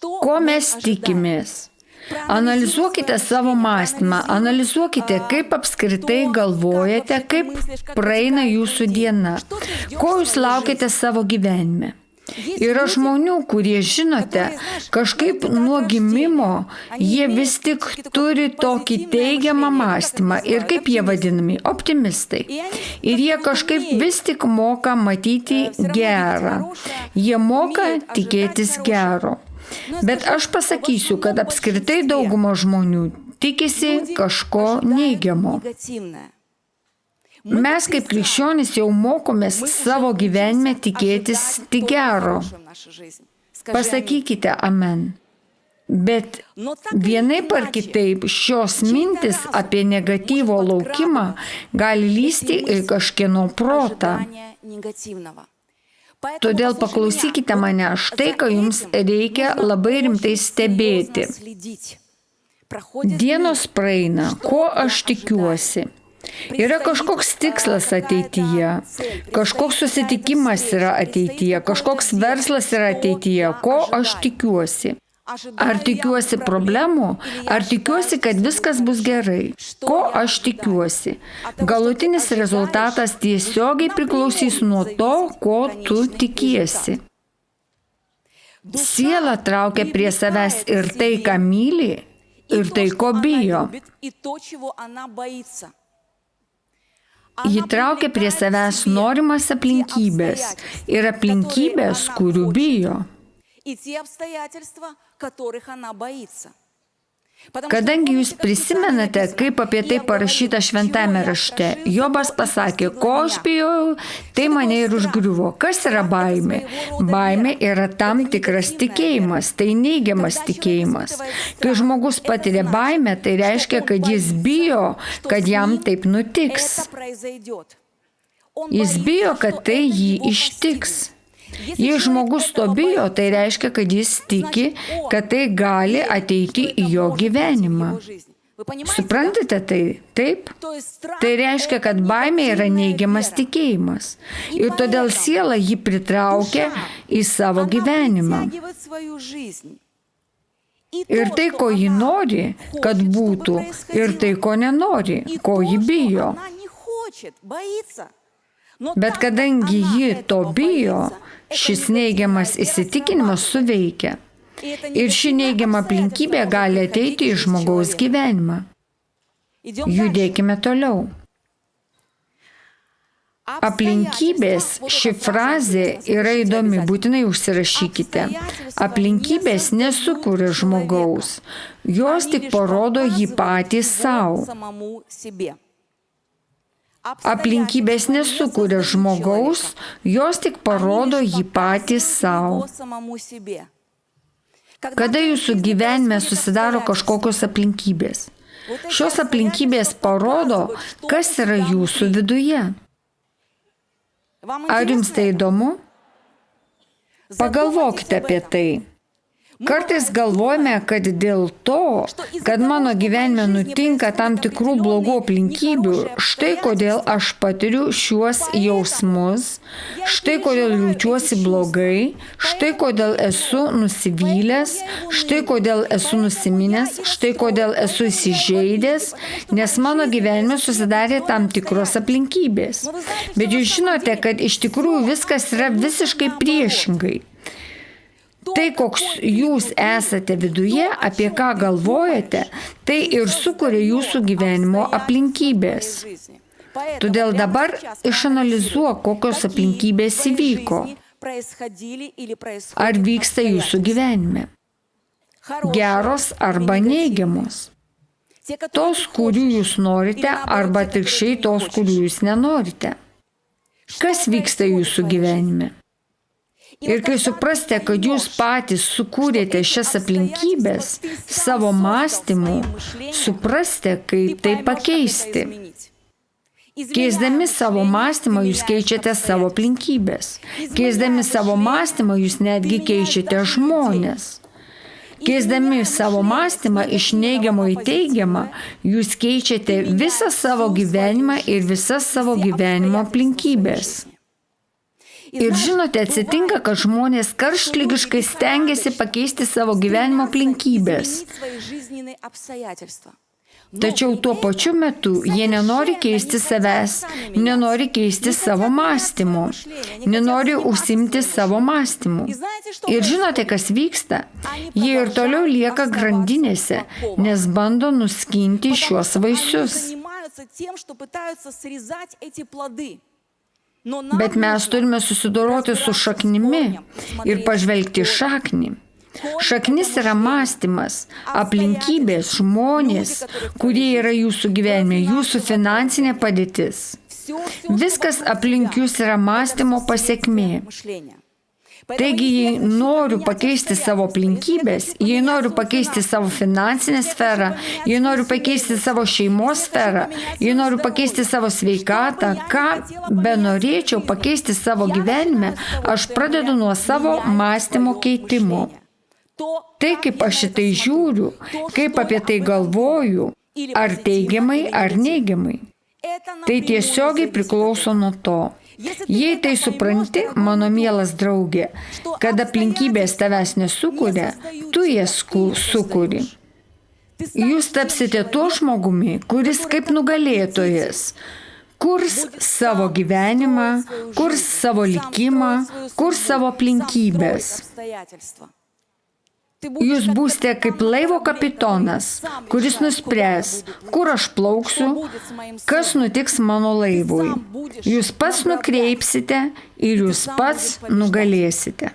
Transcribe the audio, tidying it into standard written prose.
Ko mes tikimės? Analizuokite savo mąstymą, analizuokite, kaip apskritai galvojate, kaip praeina jūsų diena, ko jūs laukite savo gyvenime. Yra žmonių, kurie, žinote, kažkaip nuo gimimo jie vis tik turi tokį teigiamą mąstymą ir kaip jie vadinami, optimistai. Ir jie kažkaip vis tik moka matyti gerą. Jie moka tikėtis gero. Bet aš pasakysiu, kad apskritai dauguma žmonių tikisi kažko neigiamo. Mes kaip krikščionys jau mokomės savo gyvenime tikėtis tik gero. Pasakykite amen. Bet vienaip ar kitaip šios mintis apie negatyvo laukimą gali lysti ir kažkieno protą. Todėl paklausykite mane, štai ką jums reikia labai rimtai stebėti. Dienos praeina, ko aš tikiuosi. Yra kažkoks tikslas ateityje, kažkoks susitikimas yra ateityje, kažkoks verslas yra ateityje, ko aš tikiuosi. Ar tikiuosi problemų, ar tikiuosi, kad viskas bus gerai? Ko aš tikiuosi? Galutinis rezultatas tiesiogiai priklausys nuo to, ko tu tikiesi. Siela traukia prie savęs ir tai, ką myli, ir tai, ko bijo. Ji traukia prie savęs norimas aplinkybės ir aplinkybės, kurių bijo. Kadangi jūs prisimenate, kaip apie tai parašyta šventame rašte, Jobas pasakė, ko aš bijojau, tai mane ir užgriuvo. Kas yra baimė? Baimė yra tam tikras tikėjimas, tai neigiamas tikėjimas. Kai žmogus patiria baimę, tai reiškia, kad jis bijo, kad jam taip nutiks. Jis bijo, kad tai jį ištiks. Jei žmogus to bijo, tai reiškia, kad jis tiki, kad tai gali ateiti į jo gyvenimą. Suprantate tai? Taip? Tai reiškia, kad baimė yra neigiamas tikėjimas. Ir todėl siela jį pritraukia į savo gyvenimą. Ir tai, ko ji nori, kad būtų, ir tai, ko nenori, ko ji bijo. Bet kadangi ji to bijo, šis neigiamas įsitikinimas suveikia. Ir ši neigiama aplinkybė gali ateiti į žmogaus gyvenimą. Judėkime toliau. Aplinkybės, ši frazė yra įdomi, būtinai užsirašykite. Aplinkybės nesukuria žmogaus, jos tik parodo jį patys savo. Aplinkybės nesukuria žmogaus, jos tik parodo jį patys savo. Kada jūsų gyvenime susidaro kažkokios aplinkybės? Šios aplinkybės parodo, kas yra jūsų viduje. Ar jums tai įdomu? Pagalvokite apie tai. Kartais galvojame, kad dėl to, kad mano gyvenime nutinka tam tikrų blogų aplinkybių, štai kodėl aš patiriu šiuos jausmus, štai kodėl jaučiuosi blogai, štai kodėl esu nusivylęs, štai kodėl esu nusiminęs, štai kodėl esu įsižeidęs, nes mano gyvenime susidarė tam tikros aplinkybės. Bet jūs žinote, kad iš tikrųjų viskas yra visiškai priešingai. Tai, koks jūs esate viduje, apie ką galvojate, tai ir sukuria jūsų gyvenimo aplinkybės. Todėl dabar išanalizuok, kokios aplinkybės įvyko. Ar vyksta jūsų gyvenime? Geros arba neigiamos. Tos, kurių jūs norite, arba atvirkščiai tos, kurių jūs nenorite. Kas vyksta jūsų gyvenime? Ir kai suprasite, kad jūs patys sukūrėte šias aplinkybės savo mąstymu, suprasite, kaip tai pakeisti. Keisdami savo mąstymą, jūs keičiate savo aplinkybės. Keisdami savo mąstymą, jūs netgi keičiate žmones. Keisdami savo mąstymą iš neigiamo į teigiamą, jūs keičiate visą savo gyvenimą ir visas savo gyvenimo aplinkybės. Ir žinote, atsitinka, kad žmonės karštligiškai stengiasi pakeisti savo gyvenimo aplinkybės. Tačiau tuo pačiu metu jie nenori keisti savęs, nenori keisti savo mąstymo, nenori užsimti savo mąstymu. Ir žinote, kas vyksta? Jie ir toliau lieka grandinėse, nes bando nuskinti šiuos vaisius. Bet mes turime susidoroti su šaknimi ir pažvelgti šaknį. Šaknis yra mąstymas, aplinkybės, žmonės, kurie yra jūsų gyvenime, jūsų finansinė padėtis. Viskas aplink jūs yra mąstymo pasekmė. Taigi, jei noriu pakeisti savo aplinkybės, jei noriu pakeisti savo finansinę sferą, jei noriu pakeisti savo šeimos sferą, jei noriu pakeisti savo sveikatą, ką benorėčiau pakeisti savo gyvenime, aš pradedu nuo savo mąstymo keitimo. Tai, kaip aš šitai žiūriu, kaip apie tai galvoju, ar teigiamai, ar neigiamai. Tai tiesiogiai priklauso nuo to. Jei tai supranti, mano mielas draugė, kad aplinkybės tavęs nesukuria, tu jas sukuri. Jūs tapsite tuo žmogumi, kuris kaip nugalėtojas kurs savo gyvenimą, kurs savo likimą, kurs savo aplinkybės. Jūs būsite kaip laivo kapitonas, kuris nuspręs, kur aš plauksiu, kas nutiks mano laivui. Jūs pats nukreipsite ir jūs pats nugalėsite.